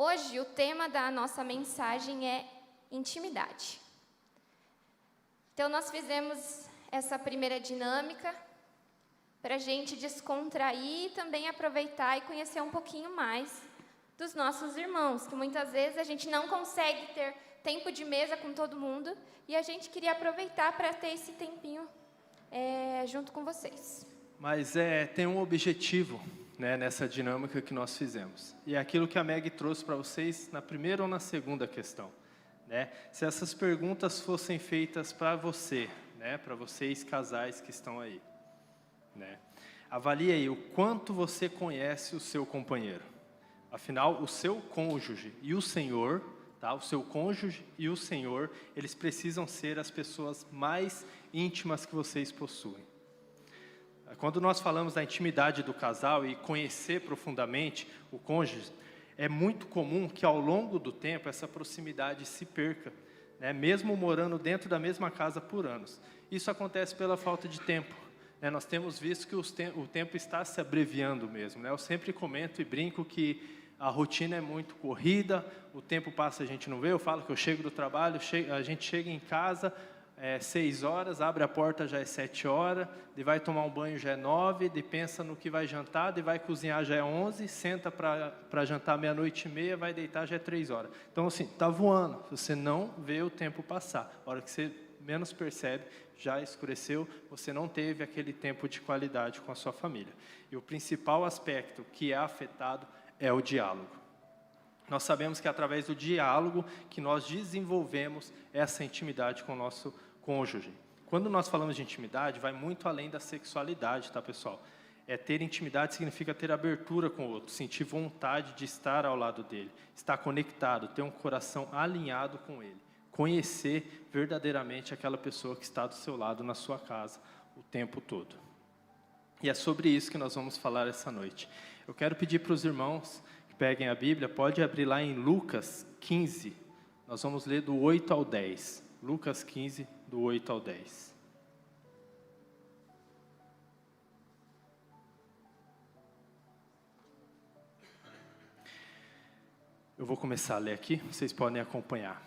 Hoje, o tema da nossa mensagem é intimidade. Então, nós fizemos essa primeira dinâmica para a gente descontrair e também aproveitar e conhecer um pouquinho mais dos nossos irmãos, que muitas vezes a gente não consegue ter tempo de mesa com todo mundo e a gente queria aproveitar para ter esse tempinho junto com vocês. Mas tem um objetivo, né, nessa dinâmica que nós fizemos. E é aquilo que a Meg trouxe para vocês na primeira ou na segunda questão. Né? Se essas perguntas fossem feitas para você, né, para vocês casais que estão aí. Né? Avalie aí o quanto você conhece o seu companheiro. Afinal, o seu cônjuge e o Senhor, tá? O seu cônjuge e o Senhor, eles precisam ser as pessoas mais íntimas que vocês possuem. Quando nós falamos da intimidade do casal e conhecer profundamente o cônjuge, é muito comum que ao longo do tempo essa proximidade se perca, né? Mesmo morando dentro da mesma casa por anos. Isso acontece pela falta de tempo. Nós temos visto que o tempo está se abreviando mesmo. Né? Eu sempre comento e brinco que a rotina é muito corrida, o tempo passa, a gente não vê. Eu falo que eu chego do trabalho, a gente chega em casa, 6 horas, abre a porta, já é 7 horas, de vai tomar um banho, já é 9, de pensa no que vai jantar, de vai cozinhar, já é 11, senta para jantar meia-noite e meia, vai deitar, já é 3 horas. Então, assim, está voando, você não vê o tempo passar. A hora que você menos percebe, já escureceu, você não teve aquele tempo de qualidade com a sua família. E o principal aspecto que é afetado é o diálogo. Nós sabemos que é através do diálogo que nós desenvolvemos essa intimidade com o nosso cônjuge. Quando nós falamos de intimidade, vai muito além da sexualidade, tá, pessoal? Ter intimidade significa ter abertura com o outro, sentir vontade de estar ao lado dele, estar conectado, ter um coração alinhado com ele. Conhecer verdadeiramente aquela pessoa que está do seu lado na sua casa o tempo todo. E é sobre isso que nós vamos falar essa noite. Eu quero pedir para os irmãos que peguem a Bíblia, pode abrir lá em Lucas 15, nós vamos ler do 8 ao 10. Lucas 15, do 8 ao 10. Eu vou começar a ler aqui, vocês podem acompanhar.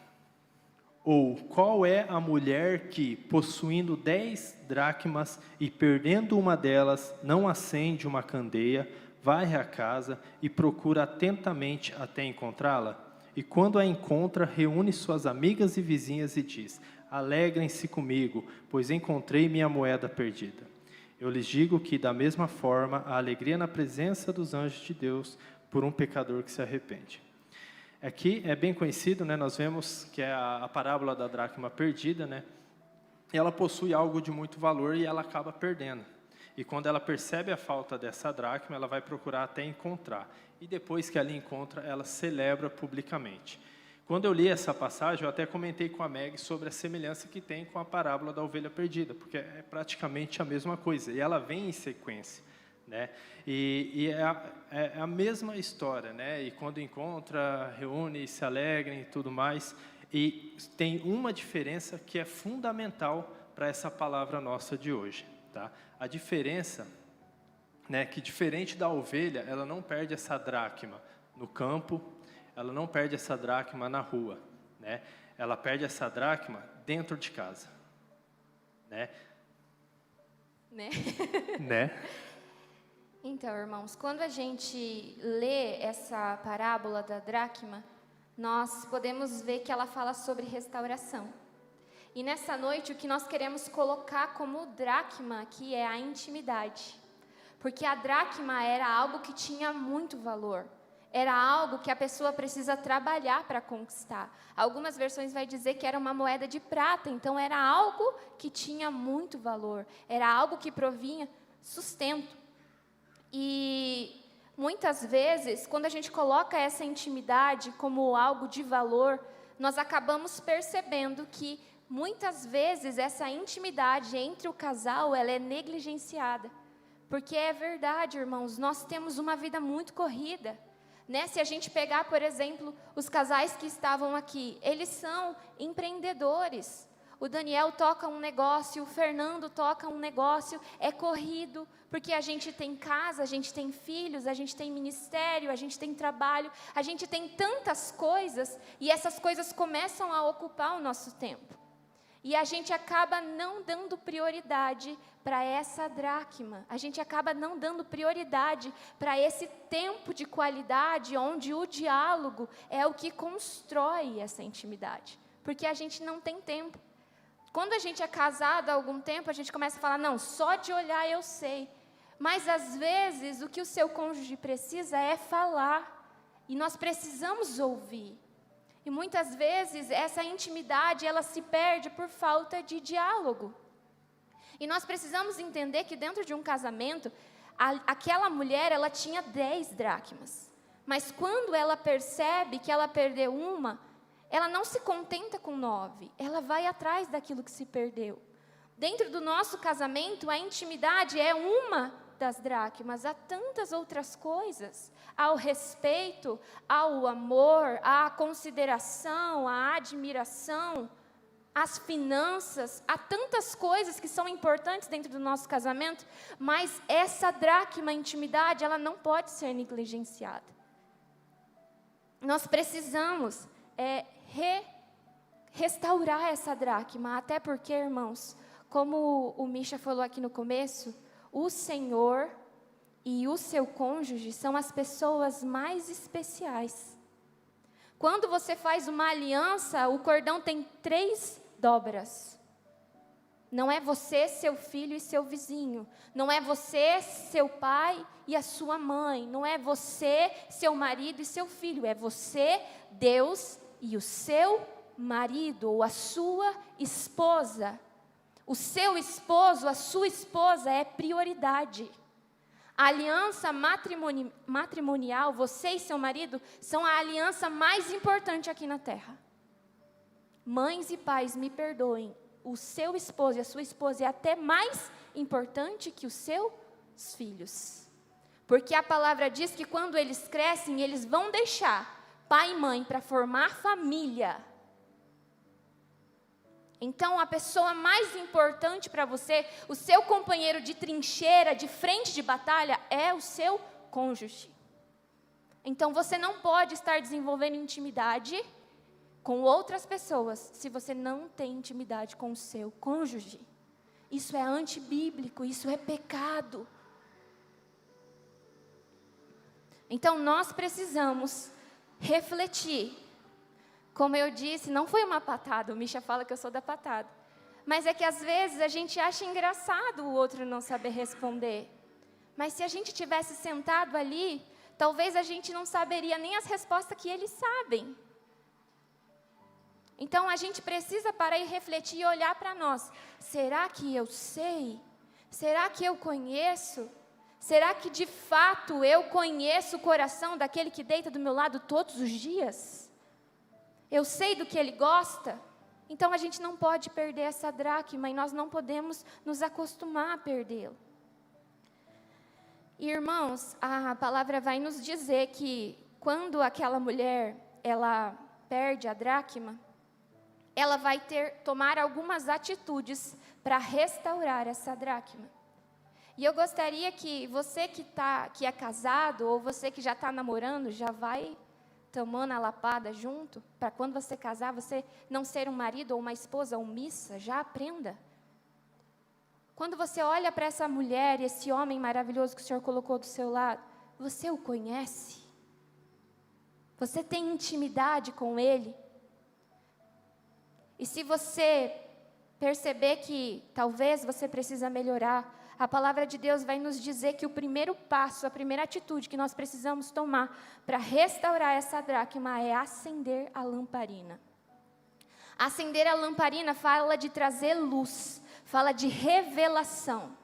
Ou qual é a mulher que, possuindo 10 dracmas e perdendo uma delas, não acende uma candeia, varre a casa e procura atentamente até encontrá-la? E quando a encontra, reúne suas amigas e vizinhas e diz: alegrem-se comigo, pois encontrei minha moeda perdida. Eu lhes digo que, da mesma forma, a alegria na presença dos anjos de Deus por um pecador que se arrepende. Aqui é bem conhecido, né? Nós vemos que é a parábola da dracma perdida, né? Ela possui algo de muito valor e ela acaba perdendo. E quando ela percebe a falta dessa dracma, ela vai procurar até encontrar. E depois que ela encontra, ela celebra publicamente. Quando eu li essa passagem, eu até comentei com a Meg sobre a semelhança que tem com a parábola da ovelha perdida, porque é praticamente a mesma coisa, e ela vem em sequência. Né? E é a mesma história, né? E quando encontra, reúne, se alegrem e tudo mais. E tem uma diferença que é fundamental para essa palavra nossa de hoje. Tá? A diferença, né, que diferente da ovelha, ela não perde essa dracma no campo, ela não perde essa dracma na rua. Né? Ela perde essa dracma dentro de casa. Né? Né? Então, irmãos, quando a gente lê essa parábola da dracma, nós podemos ver que ela fala sobre restauração. E nessa noite, o que nós queremos colocar como dracma aqui é a intimidade. Porque a dracma era algo que tinha muito valor. Era algo que a pessoa precisa trabalhar para conquistar. Algumas versões vai dizer que era uma moeda de prata, então era algo que tinha muito valor. Era algo que provinha sustento. E muitas vezes, quando a gente coloca essa intimidade como algo de valor, nós acabamos percebendo que muitas vezes essa intimidade entre o casal, ela é negligenciada. Porque é verdade, irmãos, nós temos uma vida muito corrida. Né? Se a gente pegar, por exemplo, os casais que estavam aqui, eles são empreendedores. o Daniel toca um negócio, o Fernando toca um negócio, é corrido, porque a gente tem casa, a gente tem filhos, a gente tem ministério, a gente tem trabalho, a gente tem tantas coisas, e essas coisas começam a ocupar o nosso tempo. E a gente acaba não dando prioridade para essa dracma, a gente acaba não dando prioridade para esse tempo de qualidade, onde o diálogo é o que constrói essa intimidade, porque a gente não tem tempo. Quando a gente é casado há algum tempo, a gente começa a falar, não, só de olhar eu sei. Mas, às vezes, o que o seu cônjuge precisa é falar. E nós precisamos ouvir. E, muitas vezes, essa intimidade, ela se perde por falta de diálogo. E nós precisamos entender que, dentro de um casamento, aquela mulher, ela tinha 10 dracmas. Mas, quando ela percebe que ela perdeu uma, ela não se contenta com 9, ela vai atrás daquilo que se perdeu. Dentro do nosso casamento, a intimidade é uma das dracmas, há tantas outras coisas. Há o respeito, há o amor, há a consideração, a admiração, as finanças, há tantas coisas que são importantes dentro do nosso casamento, mas essa dracma, intimidade, ela não pode ser negligenciada. Nós precisamos restaurar essa dracma, até porque, irmãos, como o Misha falou aqui no começo, o Senhor e o seu cônjuge são as pessoas mais especiais. Quando você faz uma aliança, o cordão tem 3 dobras. Não é você, seu filho e seu vizinho. Não é você, seu pai e a sua mãe. Não é você, seu marido e seu filho. É você, Deus e o seu marido ou a sua esposa. O seu esposo, a sua esposa é prioridade. A aliança matrimonial, você e seu marido, são a aliança mais importante aqui na terra. Mães e pais, me perdoem, o seu esposo e a sua esposa é até mais importante que os seus filhos. Porque a palavra diz que quando eles crescem, eles vão deixar pai e mãe para formar família. Então, a pessoa mais importante para você, o seu companheiro de trincheira, de frente de batalha, é o seu cônjuge. Então, você não pode estar desenvolvendo intimidade com outras pessoas se você não tem intimidade com o seu cônjuge. Isso é antibíblico, isso é pecado. Então, nós precisamos refletir. Como eu disse, não foi uma patada, o Misha fala que eu sou da patada. Mas é que às vezes a gente acha engraçado o outro não saber responder. Mas se a gente tivesse sentado ali, talvez a gente não saberia nem as respostas que eles sabem. Então a gente precisa parar e refletir e olhar para nós. Será que eu sei? Será que eu conheço? Será que de fato eu conheço o coração daquele que deita do meu lado todos os dias? Eu sei do que ele gosta? Então a gente não pode perder essa dracma e nós não podemos nos acostumar a perdê-la. Irmãos, a palavra vai nos dizer que quando aquela mulher, ela perde a dracma, ela vai tomar algumas atitudes para restaurar essa dracma. E eu gostaria que você que é casado, ou você que já está namorando, já vai tomando a lapada junto, para quando você casar, você não ser um marido ou uma esposa omissa, já aprenda. Quando você olha para essa mulher, esse homem maravilhoso que o Senhor colocou do seu lado, você o conhece? Você tem intimidade com ele? E se você perceber que talvez você precisa melhorar, a palavra de Deus vai nos dizer que o primeiro passo, a primeira atitude que nós precisamos tomar para restaurar essa dracma é acender a lamparina. Acender a lamparina fala de trazer luz, fala de revelação.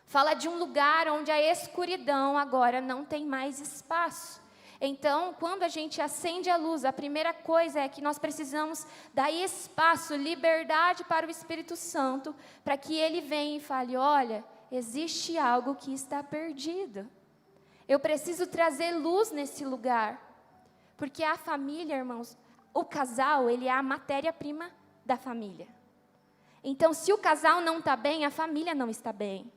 Fala de um lugar onde a escuridão agora não tem mais espaço. Então, quando a gente acende a luz, a primeira coisa é que nós precisamos dar espaço, liberdade para o Espírito Santo, para que ele venha e fale, olha, existe algo que está perdido. Eu preciso trazer luz nesse lugar. Porque a família, irmãos, o casal, ele é a matéria-prima da família. Então, se o casal não está bem, a família não está bem.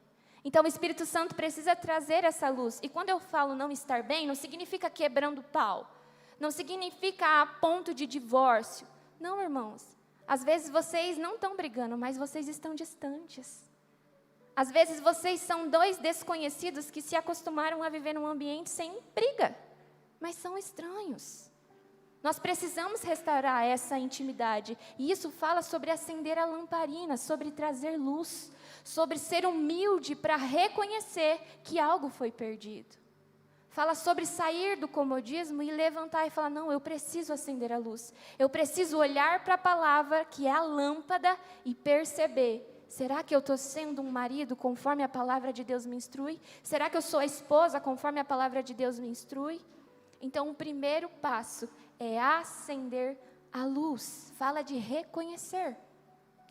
Então, o Espírito Santo precisa trazer essa luz. E quando eu falo não estar bem, não significa quebrando pau. Não significa a ponto de divórcio. Não, irmãos. Às vezes vocês não estão brigando, mas vocês estão distantes. Às vezes vocês são dois desconhecidos que se acostumaram a viver num ambiente sem briga, mas são estranhos. Nós precisamos restaurar essa intimidade. E isso fala sobre acender a lamparina, sobre trazer luz, sobre ser humilde para reconhecer que algo foi perdido. Fala sobre sair do comodismo e levantar e falar, não, eu preciso acender a luz. Eu preciso olhar para a palavra, que é a lâmpada, e perceber, será que eu estou sendo um marido conforme a palavra de Deus me instrui? Será que eu sou a esposa conforme a palavra de Deus me instrui? Então, o primeiro passo é acender a luz. Fala de reconhecer.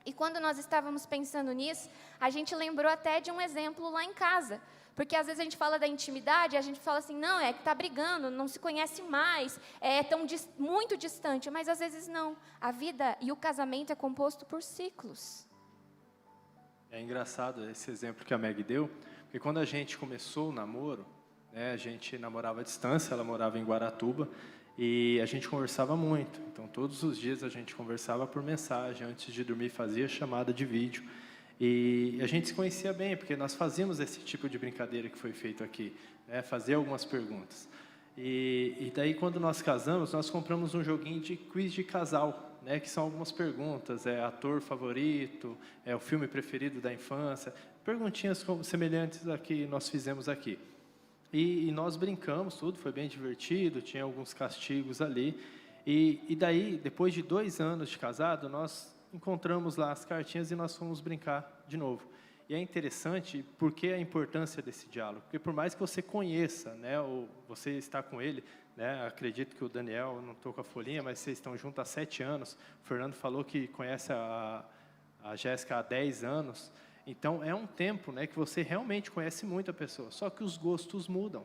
E quando nós estávamos pensando nisso, a gente lembrou até de um exemplo lá em casa. Porque às vezes a gente fala da intimidade, a gente fala assim, não, é que está brigando, não se conhece mais, é tão muito distante. Mas às vezes não. A vida e o casamento é composto por ciclos. É engraçado esse exemplo que a Meg deu, porque quando a gente começou o namoro, né, a gente namorava à distância, ela morava em Guaratuba, e a gente conversava muito. Então, todos os dias a gente conversava por mensagem, antes de dormir fazia chamada de vídeo. E a gente se conhecia bem, porque nós fazíamos esse tipo de brincadeira que foi feito aqui, né, fazer algumas perguntas. E daí, quando nós casamos, nós compramos um joguinho de quiz de casal, né, que são algumas perguntas, ator favorito, o filme preferido da infância, perguntinhas semelhantes a que nós fizemos aqui. E nós brincamos, tudo foi bem divertido, tinha alguns castigos ali. E daí, depois de 2 anos de casado, nós encontramos lá as cartinhas e nós fomos brincar de novo. E é interessante porque a importância desse diálogo, porque por mais que você conheça, né, ou você está com ele, né, acredito que o Daniel, não estou com a folhinha, mas vocês estão juntos há 7 anos, o Fernando falou que conhece a Jéssica há 10 anos, então é um tempo, né, que você realmente conhece muito a pessoa, só que os gostos mudam.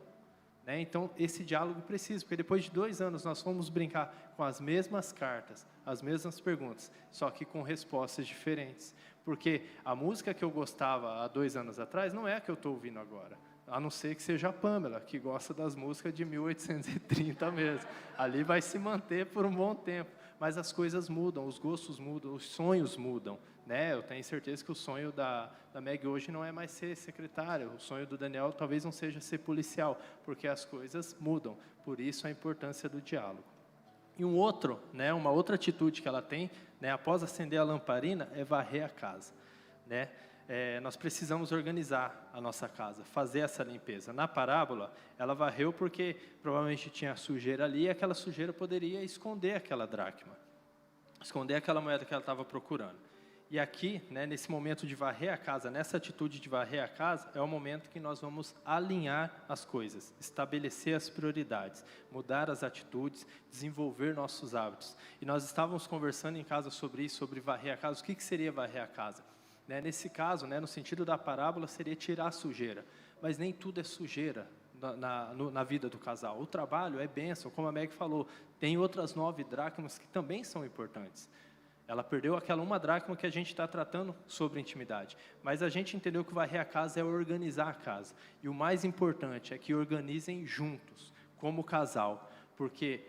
Né? Então, esse diálogo precisa, porque depois de 2 anos nós fomos brincar com as mesmas cartas, as mesmas perguntas, só que com respostas diferentes. Porque a música que eu gostava há 2 anos atrás não é a que eu estou ouvindo agora. A não ser que seja a Pamela, que gosta das músicas de 1830 mesmo. Ali vai se manter por um bom tempo. Mas as coisas mudam, os gostos mudam, os sonhos mudam. Né? Eu tenho certeza que o sonho da Meg hoje não é mais ser secretária. O sonho do Daniel talvez não seja ser policial, porque as coisas mudam. Por isso a importância do diálogo. E uma outra atitude que ela tem, né, após acender a lamparina, é varrer a casa. Né? Nós precisamos organizar a nossa casa, fazer essa limpeza. Na parábola, ela varreu porque provavelmente tinha sujeira ali, e aquela sujeira poderia esconder aquela dracma, esconder aquela moeda que ela estava procurando. E aqui, né, nesse momento de varrer a casa, nessa atitude de varrer a casa, é o momento que nós vamos alinhar as coisas, estabelecer as prioridades, mudar as atitudes, desenvolver nossos hábitos. E nós estávamos conversando em casa sobre isso, sobre varrer a casa. O que seria varrer a casa? Né, nesse caso, né, no sentido da parábola, seria tirar a sujeira. Mas nem tudo é sujeira na vida do casal. O trabalho é bênção, como a Meg falou. Tem outras 9 dracmas que também são importantes. Ela perdeu aquela 1 dracma que a gente está tratando sobre intimidade. Mas a gente entendeu que varrer a casa é organizar a casa. E o mais importante é que organizem juntos, como casal. Por que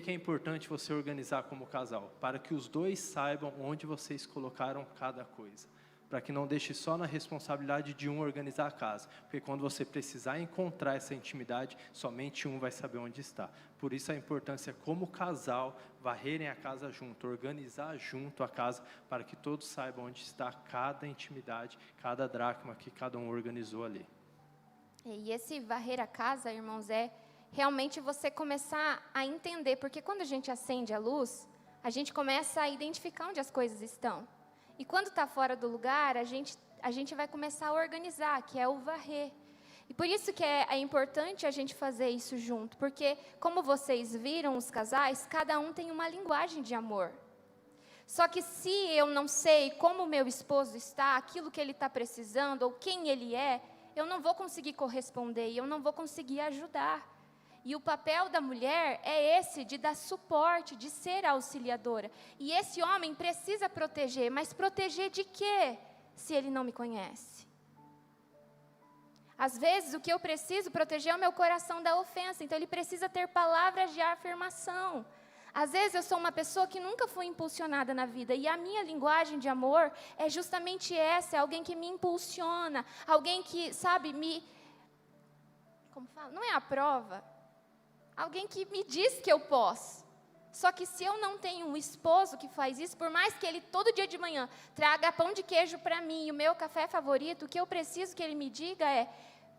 é importante você organizar como casal? Para que os dois saibam onde vocês colocaram cada coisa. Para que não deixe só na responsabilidade de um organizar a casa. Porque quando você precisar encontrar essa intimidade, somente um vai saber onde está. Por isso a importância como casal, varrerem a casa junto, organizar junto a casa, para que todos saibam onde está cada intimidade, cada dracma que cada um organizou ali. E esse varrer a casa, irmãos, é realmente você começar a entender, porque quando a gente acende a luz, a gente começa a identificar onde as coisas estão. E quando está fora do lugar, a gente vai começar a organizar, que é o varrer. E por isso que é importante a gente fazer isso junto, porque como vocês viram os casais, cada um tem uma linguagem de amor. Só que se eu não sei como o meu esposo está, aquilo que ele está precisando, ou quem ele é, eu não vou conseguir corresponder e eu não vou conseguir ajudar. E o papel da mulher é esse, de dar suporte, de ser auxiliadora. E esse homem precisa proteger, mas proteger de quê, se ele não me conhece? Às vezes, o que eu preciso proteger é o meu coração da ofensa, então ele precisa ter palavras de afirmação. Às vezes, eu sou uma pessoa que nunca foi impulsionada na vida, e a minha linguagem de amor é justamente essa, é alguém que me impulsiona, alguém que, sabe, como fala? Não é a prova. Alguém que me diz que eu posso. Só que se eu não tenho um esposo que faz isso, por mais que ele todo dia de manhã traga pão de queijo para mim e o meu café favorito, o que eu preciso que ele me diga é: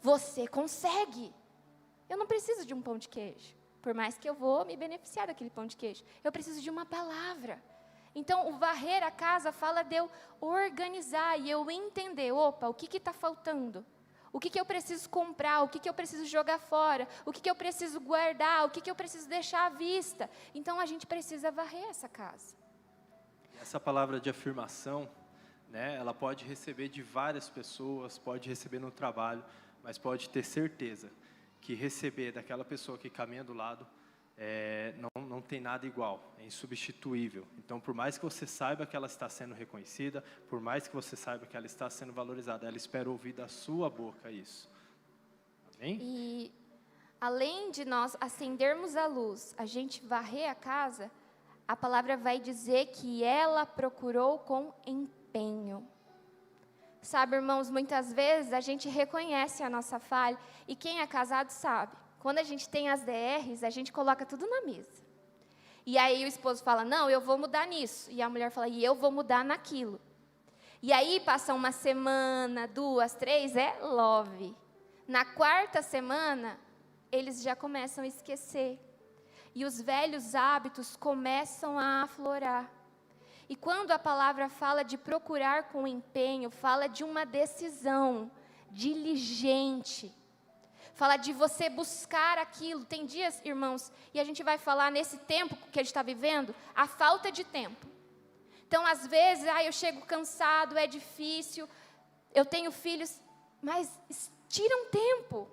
você consegue. Eu não preciso de um pão de queijo, por mais que eu vou me beneficiar daquele pão de queijo. Eu preciso de uma palavra. Então, o varrer a casa fala de eu organizar e eu entender, opa, o que está faltando? O que eu preciso comprar, o que eu preciso jogar fora, o que eu preciso guardar, o que eu preciso deixar à vista. Então, a gente precisa varrer essa casa. Essa palavra de afirmação, né, ela pode receber de várias pessoas, pode receber no trabalho, mas pode ter certeza que receber daquela pessoa que caminha do lado não tem nada igual, é insubstituível. Então, por mais que você saiba que ela está sendo reconhecida, por mais que você saiba que ela está sendo valorizada, ela espera ouvir da sua boca isso. Amém? E, além de nós acendermos a luz, a gente varrer a casa, a palavra vai dizer que ela procurou com empenho. Sabe, irmãos, muitas vezes a gente reconhece a nossa falha, e quem é casado sabe. Quando a gente tem as DRs, a gente coloca tudo na mesa. E aí o esposo fala, não, eu vou mudar nisso. E a mulher fala, e eu vou mudar naquilo. E aí passa uma semana, 2, 3, é love. Na 4ª semana, eles já começam a esquecer. E os velhos hábitos começam a aflorar. E quando a palavra fala de procurar com empenho, fala de uma decisão diligente. Fala de você buscar aquilo. Tem dias, irmãos, e a gente vai falar nesse tempo que a gente está vivendo, a falta de tempo. Então, às vezes, eu chego cansado, é difícil, eu tenho filhos, mas tira um tempo,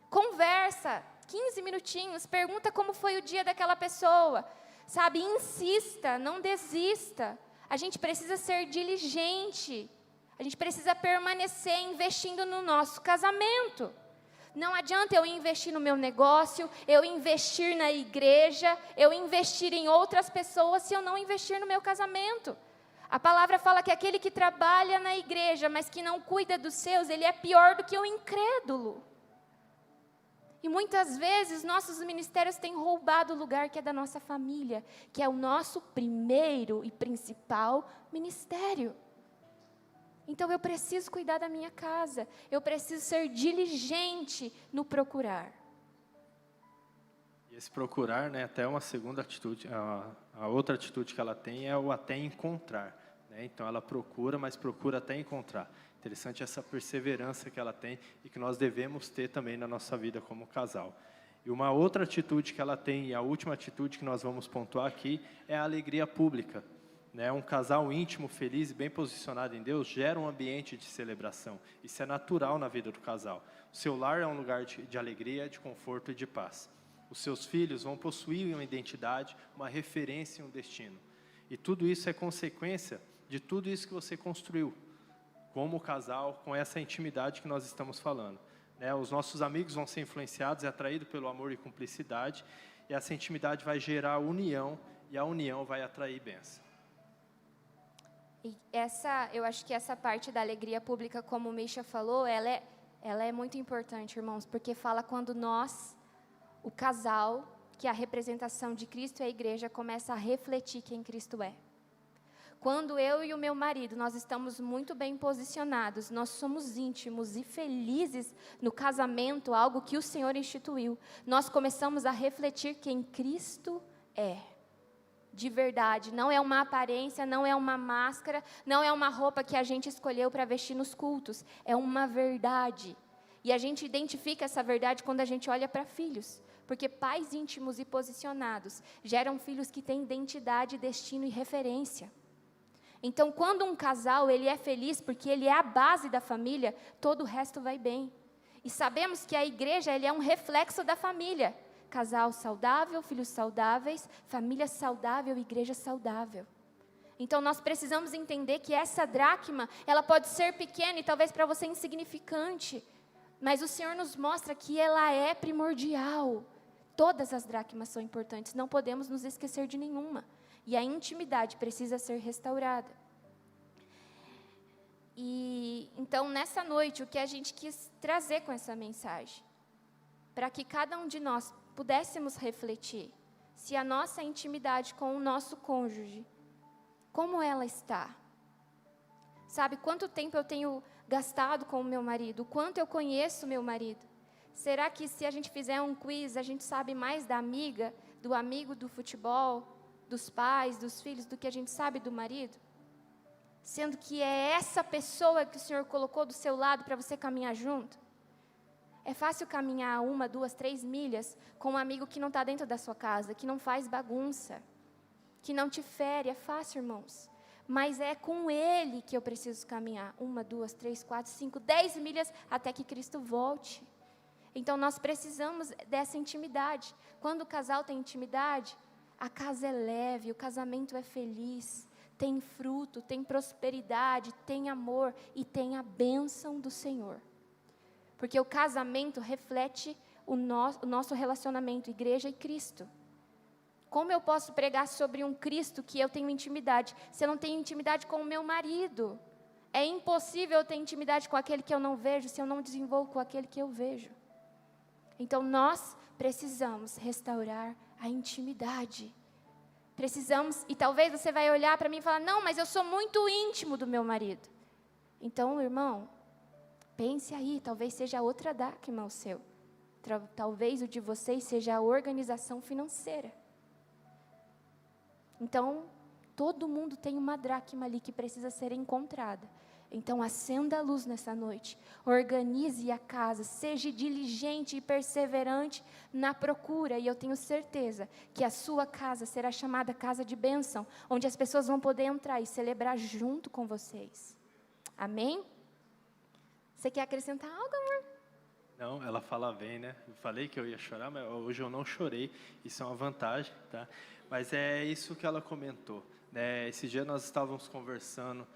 conversa, 15 minutinhos, pergunta como foi o dia daquela pessoa, sabe? Insista, não desista. A gente precisa ser diligente, a gente precisa permanecer investindo no nosso casamento. Não adianta eu investir no meu negócio, eu investir na igreja, eu investir em outras pessoas se eu não investir no meu casamento. A palavra fala que aquele que trabalha na igreja, mas que não cuida dos seus, ele é pior do que o incrédulo. E muitas vezes nossos ministérios têm roubado o lugar que é da nossa família, que é o nosso primeiro e principal ministério. Então, eu preciso cuidar da minha casa, eu preciso ser diligente no procurar. E esse procurar, né, até uma segunda atitude, a outra atitude que ela tem é o até encontrar. Né? Então, ela procura, mas procura até encontrar. Interessante essa perseverança que ela tem e que nós devemos ter também na nossa vida como casal. E uma outra atitude que ela tem, e a última atitude que nós vamos pontuar aqui, é a alegria pública. Um casal íntimo, feliz e bem posicionado em Deus gera um ambiente de celebração. Isso é natural na vida do casal. O seu lar é um lugar de alegria, de conforto e de paz. Os seus filhos vão possuir uma identidade, uma referência e um destino. E tudo isso é consequência de tudo isso que você construiu, como casal, com essa intimidade que nós estamos falando. Os nossos amigos vão ser influenciados e atraídos pelo amor e cumplicidade, e essa intimidade vai gerar união, e a união vai atrair bênção. E eu acho que essa parte da alegria pública, como o Misha falou, ela é muito importante, irmãos, porque fala quando nós, o casal, que é a representação de Cristo e a igreja, começa a refletir quem Cristo é. Quando eu e o meu marido, nós estamos muito bem posicionados, nós somos íntimos e felizes no casamento, algo que o Senhor instituiu, nós começamos a refletir quem Cristo é. De verdade, não é uma aparência, não é uma máscara, não é uma roupa que a gente escolheu para vestir nos cultos, é uma verdade. E a gente identifica essa verdade quando a gente olha para filhos, porque pais íntimos e posicionados geram filhos que têm identidade, destino e referência. Então, quando um casal ele é feliz porque ele é a base da família, todo o resto vai bem. E sabemos que a igreja ele é um reflexo da família. casal saudável, filhos saudáveis, família saudável, igreja saudável. Então, nós precisamos entender que essa dracma, ela pode ser pequena e talvez para você insignificante, mas o Senhor nos mostra que ela é primordial. Todas as dracmas são importantes, não podemos nos esquecer de nenhuma. E a intimidade precisa ser restaurada. E então, nessa noite, o que a gente quis trazer com essa mensagem? Para que cada um de nós pudéssemos refletir se a nossa intimidade com o nosso cônjuge, como ela está? Sabe, quanto tempo eu tenho gastado com o meu marido? O quanto eu conheço o meu marido? Será que se a gente fizer um quiz, a gente sabe mais da amiga, do amigo do futebol, dos pais, dos filhos, do que a gente sabe do marido? Sendo que é essa pessoa que o Senhor colocou do seu lado para você caminhar junto? É fácil caminhar 1, 2, 3 milhas com um amigo que não está dentro da sua casa, que não faz bagunça, que não te fere. É fácil, irmãos. Mas é com Ele que eu preciso caminhar 1, 2, 3, 4, 5, 10 milhas até que Cristo volte. Então, nós precisamos dessa intimidade. Quando o casal tem intimidade, a casa é leve, o casamento é feliz, tem fruto, tem prosperidade, tem amor e tem a bênção do Senhor. Porque o casamento reflete o nosso relacionamento, igreja e Cristo. Como eu posso pregar sobre um Cristo que eu tenho intimidade, se eu não tenho intimidade com o meu marido? É impossível eu ter intimidade com aquele que eu não vejo, se eu não desenvolvo com aquele que eu vejo. Então, nós precisamos restaurar a intimidade. Precisamos, e talvez você vai olhar para mim e falar, não, mas eu sou muito íntimo do meu marido. Então, irmão, pense aí, talvez seja outra dracma o seu. Talvez o de vocês seja a organização financeira. Então, todo mundo tem uma dracma ali que precisa ser encontrada. Então, acenda a luz nessa noite, organize a casa, seja diligente e perseverante na procura, e eu tenho certeza que a sua casa será chamada casa de bênção, onde as pessoas vão poder entrar e celebrar junto com vocês. Amém? Você quer acrescentar algo, amor? Não, ela fala bem, né? Eu falei que eu ia chorar, mas hoje eu não chorei, isso é uma vantagem, tá? Mas é isso que ela comentou, né? Esse dia nós estávamos conversando,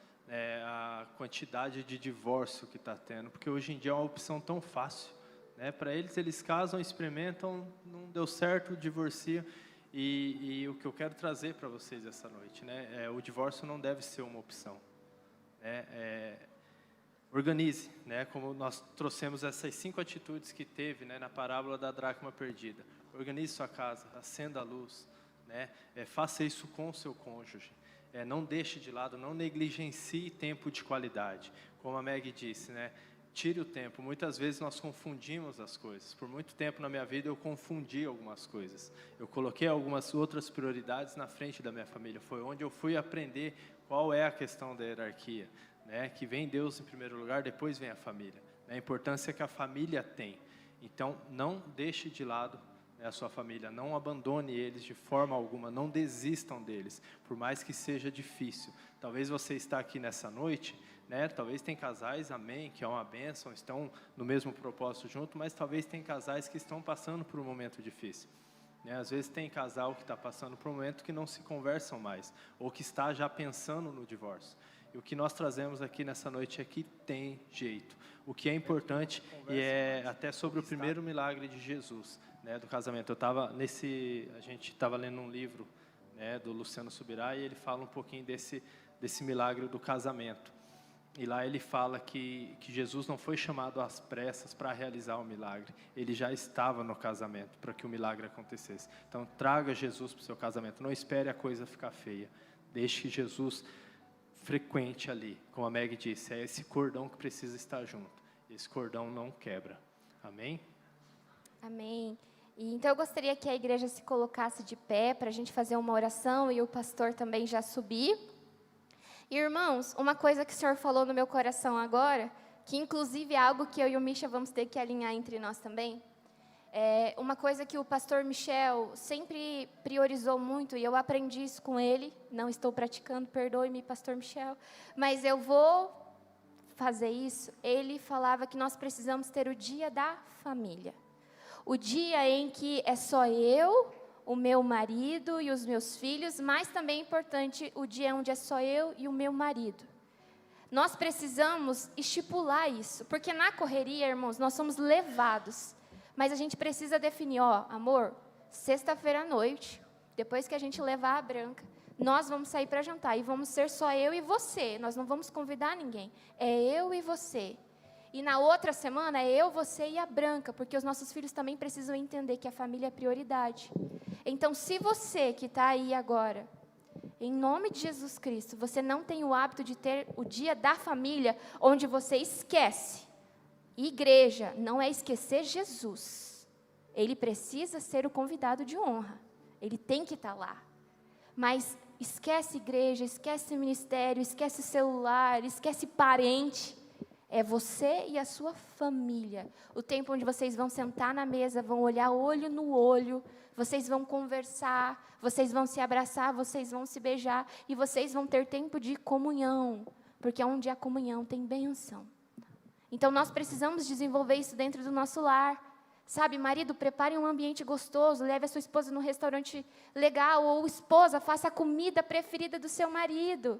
a quantidade de divórcio que está tendo, porque hoje em dia é uma opção tão fácil, né? Para eles casam, experimentam, não deu certo, divorciam, e o que eu quero trazer para vocês essa noite, né? O divórcio não deve ser uma opção, né? Organize, né? Como nós trouxemos essas 5 atitudes que teve, né, na parábola da dracma perdida. Organize sua casa, acenda a luz, né? Faça isso com o seu cônjuge. Não deixe de lado, não negligencie tempo de qualidade. Como a Meg disse, né? Tire o tempo. Muitas vezes nós confundimos as coisas. Por muito tempo na minha vida eu confundi algumas coisas. Eu coloquei algumas outras prioridades na frente da minha família. Foi onde eu fui aprender qual é a questão da hierarquia, né? Que vem Deus em primeiro lugar, depois vem a família. A importância que a família tem. Então, não deixe de lado a sua família, não abandone eles de forma alguma, não desistam deles, por mais que seja difícil. Talvez você está aqui nessa noite, né? Talvez tem casais, amém, que é uma bênção, estão no mesmo propósito junto, mas talvez tem casais que estão passando por um momento difícil. Às vezes tem casal que está passando por um momento que não se conversam mais, ou que está já pensando no divórcio. E o que nós trazemos aqui nessa noite é que tem jeito. O que é importante, e é até sobre o primeiro milagre de Jesus, né, do casamento. A gente estava lendo um livro, né, do Luciano Subirá, e ele fala um pouquinho desse milagre do casamento. E lá ele fala que Jesus não foi chamado às pressas para realizar o milagre. Ele já estava no casamento para que o milagre acontecesse. Então, traga Jesus para o seu casamento. Não espere a coisa ficar feia. Deixe que Jesus frequente ali. Como a Meg disse, é esse cordão que precisa estar junto. Esse cordão não quebra. Amém? Amém. E então eu gostaria que a igreja se colocasse de pé para a gente fazer uma oração e o pastor também já subir. Irmãos, uma coisa que o Senhor falou no meu coração agora, que inclusive é algo que eu e o Misha vamos ter que alinhar entre nós também, é uma coisa que o pastor Michel sempre priorizou muito, e eu aprendi isso com ele, não estou praticando, perdoe-me, pastor Michel, mas eu vou fazer isso. Ele falava que nós precisamos ter o dia da família. o dia em que é só eu, o meu marido e os meus filhos, mas também é importante o dia onde é só eu e o meu marido. Nós precisamos estipular isso, porque na correria, irmãos, nós somos levados. Mas a gente precisa definir, amor, sexta-feira à noite, depois que a gente levar a Branca, nós vamos sair para jantar e vamos ser só eu e você. Nós não vamos convidar ninguém. É eu e você. E na outra semana é eu, você e a Branca, porque os nossos filhos também precisam entender que a família é prioridade. Então, se você que está aí agora, em nome de Jesus Cristo, você não tem o hábito de ter o dia da família, onde você esquece. Igreja não é esquecer Jesus. Ele precisa ser o convidado de honra. Ele tem que estar lá. Mas esquece igreja, esquece ministério, esquece celular, esquece parente. É você e a sua família. O tempo onde vocês vão sentar na mesa, vão olhar olho no olho, vocês vão conversar, vocês vão se abraçar, vocês vão se beijar e vocês vão ter tempo de comunhão, porque onde há comunhão tem bênção. Então nós precisamos desenvolver isso dentro do nosso lar. Sabe, marido, prepare um ambiente gostoso, leve a sua esposa num restaurante legal, ou esposa, faça a comida preferida do seu marido.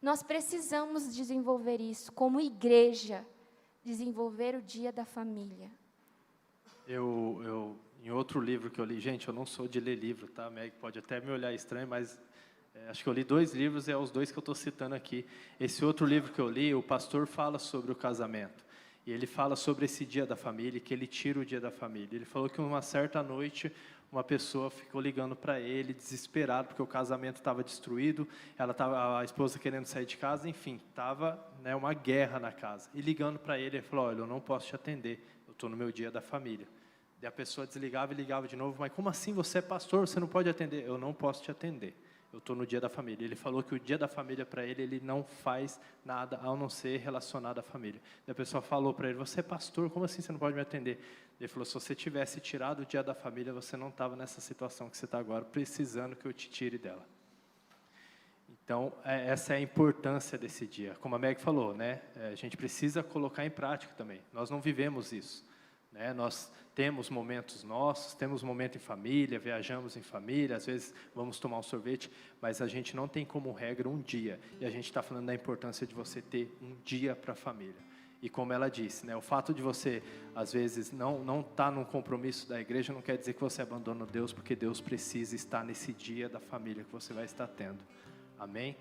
Nós precisamos desenvolver isso, como igreja, desenvolver o dia da família. Em outro livro que eu li, gente, eu não sou de ler livro, tá? Meg pode até me olhar estranho, mas acho que eu li 2 livros, é os 2 que eu estou citando aqui. Esse outro livro que eu li, o pastor fala sobre o casamento. E ele fala sobre esse dia da família, que ele tira o dia da família. Ele falou que uma certa noite, uma pessoa ficou ligando para ele, desesperado, porque o casamento estava destruído, a esposa querendo sair de casa, enfim, estava uma guerra na casa. E ligando para ele, ele falou, olha, eu não posso te atender, eu estou no meu dia da família. E a pessoa desligava e ligava de novo, mas como assim, você é pastor, você não pode atender? Eu não posso te atender. Eu estou no dia da família. Ele falou que o dia da família, para ele, ele não faz nada, ao não ser relacionado à família. E a pessoa falou para ele, você é pastor, como assim você não pode me atender? Ele falou, se você tivesse tirado o dia da família, você não estava nessa situação que você está agora, precisando que eu te tire dela. Então, essa é a importância desse dia. Como a Meg falou, a gente precisa colocar em prática também. Nós não vivemos isso. Nós temos momentos nossos, temos momento em família, viajamos em família, às vezes vamos tomar um sorvete, mas a gente não tem como regra um dia. E a gente está falando da importância de você ter um dia para a família. E como ela disse, o fato de você, às vezes, não estar num compromisso da igreja, não quer dizer que você abandona Deus, porque Deus precisa estar nesse dia da família que você vai estar tendo. Amém?